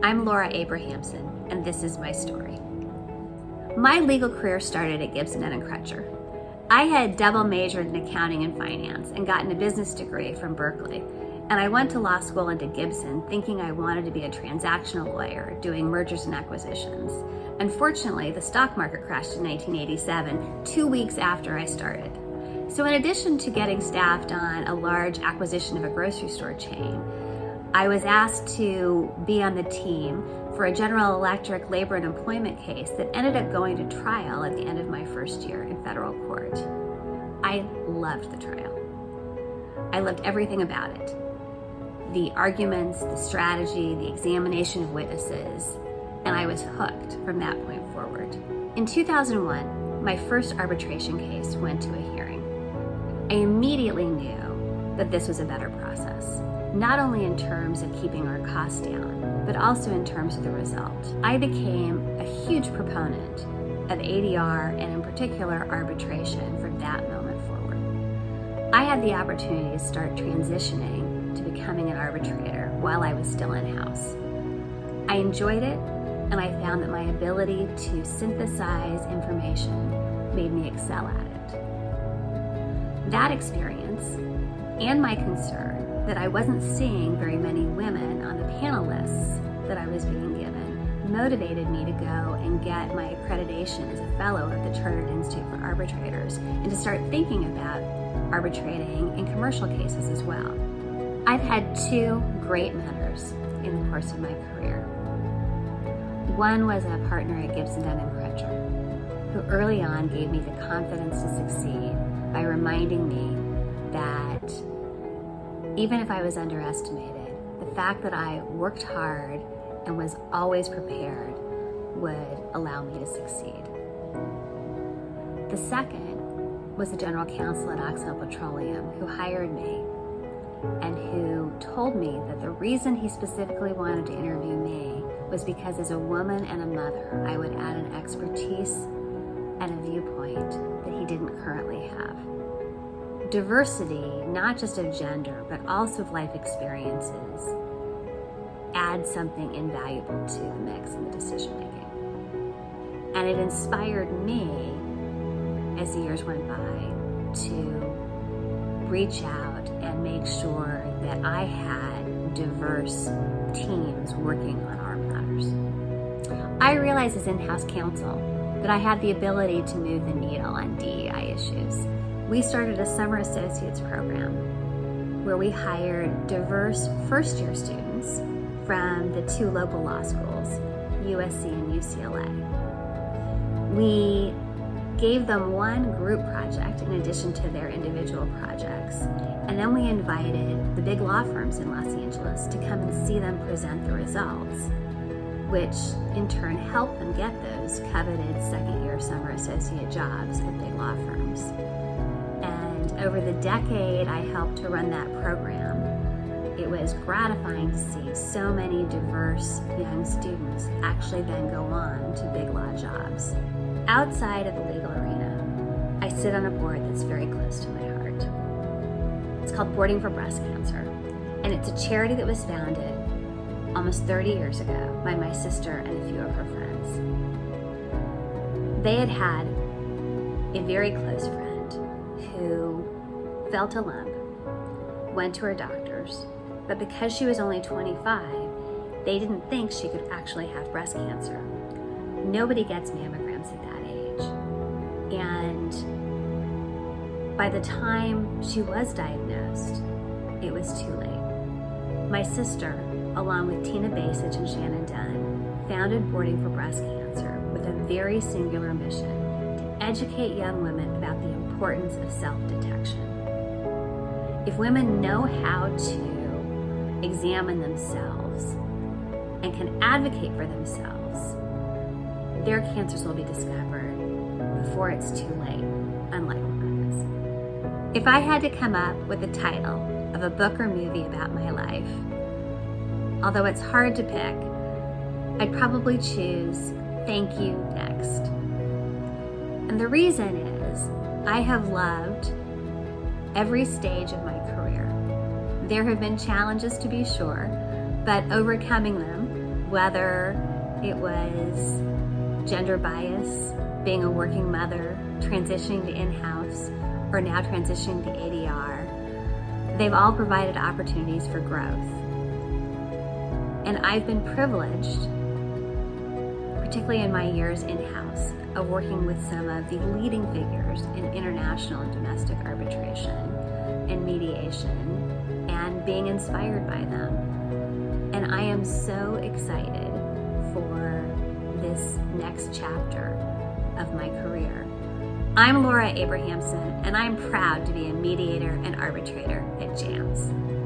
I'm Laura Abrahamson, and this is my story. My legal career started at Gibson and Crutcher. I had double majored in accounting and finance and gotten a business degree from Berkeley, and I went to law school and to Gibson thinking I wanted to be a transactional lawyer doing mergers and acquisitions. Unfortunately, the stock market crashed in 1987, 2 weeks after I started. So in addition to getting staffed on a large acquisition of a grocery store chain, I was asked to be on the team for a General Electric labor and employment case that ended up going to trial at the end of my first year in federal court. I loved the trial. I loved everything about it. The arguments, the strategy, the examination of witnesses, and I was hooked from that point forward. In 2001, my first arbitration case went to a hearing. I immediately knew that this was a better process, not only in terms of keeping our costs down, but also in terms of the result. I became a huge proponent of ADR and in particular arbitration from that moment forward. I had the opportunity to start transitioning to becoming an arbitrator while I was still in-house. I enjoyed it, and I found that my ability to synthesize information made me excel at it. That experience and my concern that I wasn't seeing very many women on the panel lists that I was being given motivated me to go and get my accreditation as a fellow of the Chartered Institute for Arbitrators and to start thinking about arbitrating in commercial cases as well. I've had two great mentors in the course of my career. One was a partner at Gibson, Dunn & Crutcher, who early on gave me the confidence to succeed by reminding me that even if I was underestimated, the fact that I worked hard and was always prepared would allow me to succeed. The second was the general counsel at Oxbow Petroleum, who hired me and who told me that the reason he specifically wanted to interview me was because as a woman and a mother, I would add an expertise and a viewpoint that he didn't currently have. Diversity, not just of gender, but also of life experiences, adds something invaluable to the mix in the decision making. And it inspired me, as the years went by, to reach out and make sure that I had diverse teams working on our matters. I realized as in-house counsel that I had the ability to move the needle on DE&I issues. We started a summer associates program where we hired diverse first-year students from the two local law schools, USC and UCLA. We gave them one group project in addition to their individual projects, and then we invited the big law firms in Los Angeles to come and see them present the results, which in turn helped them get those coveted second-year summer associate jobs at big law firms. And over the decade I helped to run that program, it was gratifying to see so many diverse young students actually then go on to big law jobs. Outside of the legal arena, I sit on a board that's very close to my heart. It's called Boarding for Breast Cancer, and it's a charity that was founded almost 30 years ago by my sister and a few of her friends. They had had a very close friend who felt a lump, went to her doctors, but because she was only 25, they didn't think she could actually have breast cancer. Nobody gets mammograms at that age. And by the time she was diagnosed, it was too late. My sister, along with Tina Basich and Shannon Dunn, founded Boarding for Breast Cancer with a very singular mission to educate young women about the importance of self-detection. If women know how to examine themselves and can advocate for themselves, their cancers will be discovered before it's too late, unlike mine is. If I had to come up with the title of a book or movie about my life, although it's hard to pick, I'd probably choose Thank You Next. And the reason is I have loved every stage of my career. There have been challenges to be sure, but overcoming them whether it was gender bias, being a working mother, transitioning to in-house, or now transitioning to ADR. They've all provided opportunities for growth. And I've been privileged, particularly in my years in-house, of working with some of the leading figures in international and domestic arbitration and mediation, and being inspired by them. And I am so excited for this next chapter of my career. I'm Laura Abrahamson, and I'm proud to be a mediator and arbitrator at JAMS.